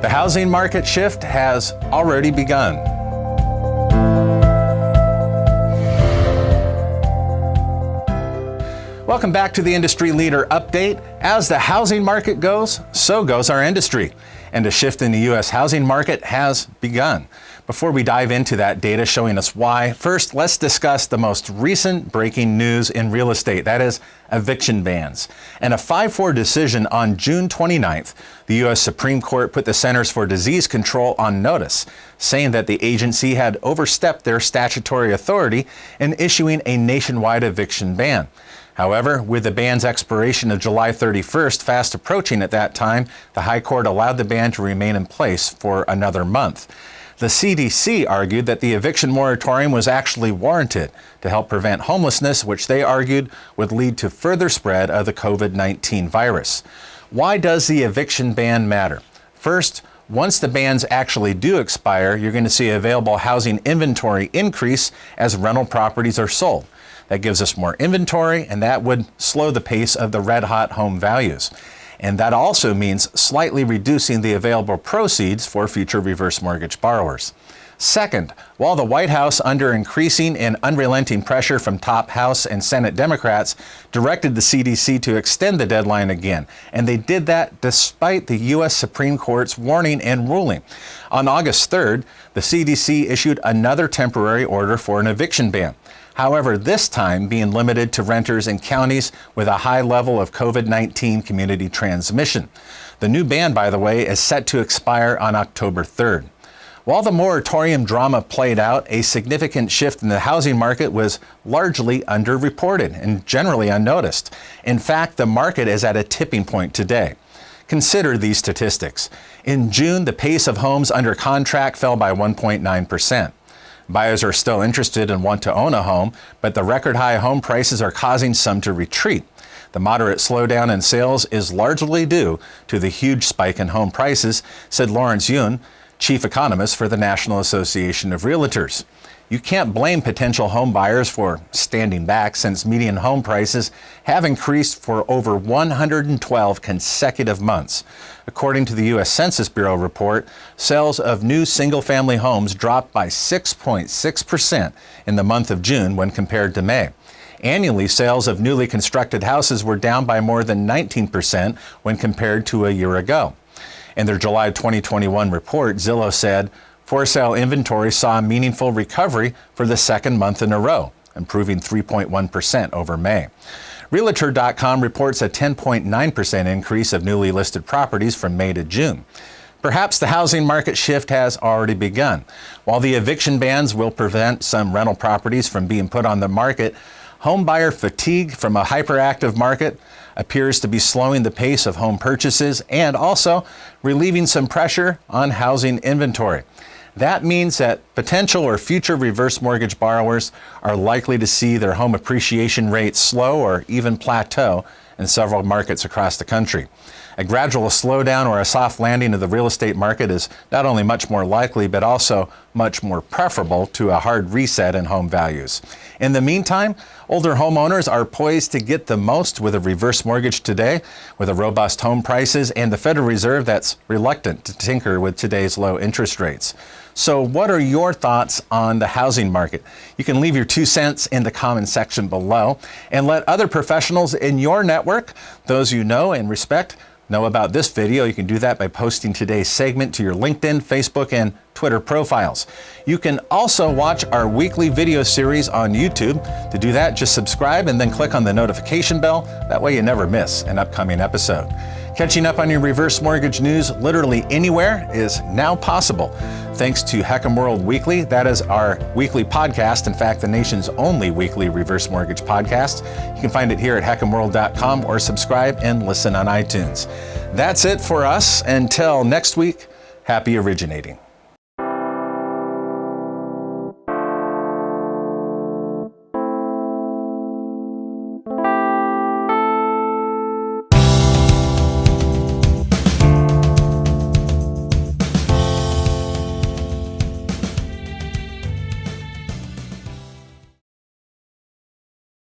The housing market shift has already begun. Welcome back to the Industry Leader Update. As the housing market goes, so goes our industry. And a shift in the U.S. housing market has begun. Before we dive into that data showing us why, first let's discuss the most recent breaking news in real estate, that is eviction bans. And a 5-4 decision on June 29th, the U.S. Supreme Court put the Centers for Disease Control on notice, saying that the agency had overstepped their statutory authority in issuing a nationwide eviction ban. However, with the ban's expiration of July 31st fast approaching at that time, the High Court allowed the ban to remain in place for another month. The CDC argued that the eviction moratorium was actually warranted to help prevent homelessness, which they argued would lead to further spread of the COVID-19 virus. Why does the eviction ban matter? First, once the bans actually do expire, you're going to see available housing inventory increase as rental properties are sold. That gives us more inventory, and that would slow the pace of the red-hot home values. And that also means slightly reducing the available proceeds for future reverse mortgage borrowers. Second, while the White House, under increasing and unrelenting pressure from top House and Senate Democrats, directed the CDC to extend the deadline again, and they did that despite the U.S. Supreme Court's warning and ruling. On August 3rd, the CDC issued another temporary order for an eviction ban. However, this time being limited to renters in counties with a high level of COVID-19 community transmission. The new ban, by the way, is set to expire on October 3rd. While the moratorium drama played out, a significant shift in the housing market was largely underreported and generally unnoticed. In fact, the market is at a tipping point today. Consider these statistics. In June, the pace of homes under contract fell by 1.9%. Buyers are still interested and want to own a home, but the record high home prices are causing some to retreat. The moderate slowdown in sales is largely due to the huge spike in home prices, said Lawrence Yun, chief economist for the National Association of Realtors. You can't blame potential home buyers for standing back since median home prices have increased for over 112 consecutive months. According to the U.S. Census Bureau report, sales of new single-family homes dropped by 6.6% in the month of June when compared to May. Annually, sales of newly constructed houses were down by more than 19% when compared to a year ago. In their July 2021 report, Zillow said, for-sale inventory saw a meaningful recovery for the second month in a row, improving 3.1% over May. Realtor.com reports a 10.9% increase of newly listed properties from May to June. Perhaps the housing market shift has already begun. While the eviction bans will prevent some rental properties from being put on the market, home buyer fatigue from a hyperactive market appears to be slowing the pace of home purchases and also relieving some pressure on housing inventory. That means that potential or future reverse mortgage borrowers are likely to see their home appreciation rate slow or even plateau in several markets across the country. A gradual slowdown or a soft landing of the real estate market is not only much more likely, but also much more preferable to a hard reset in home values. In the meantime, older homeowners are poised to get the most with a reverse mortgage today, with a robust home prices and the Federal Reserve that's reluctant to tinker with today's low interest rates. So what are your thoughts on the housing market? You can leave your 2 cents in the comment section below and let other professionals in your network, those you know and respect, know about this video. You can do that by posting today's segment to your LinkedIn, Facebook, and Twitter profiles. You can also watch our weekly video series on YouTube. To do that, just subscribe and then click on the notification bell. That way you never miss an upcoming episode. Catching up on your reverse mortgage news literally anywhere is now possible, thanks to HECM World Weekly. That is our weekly podcast, in fact, the nation's only weekly reverse mortgage podcast. You can find it here at HECMWorld.com or subscribe and listen on iTunes. That's it for us. Until next week, happy originating.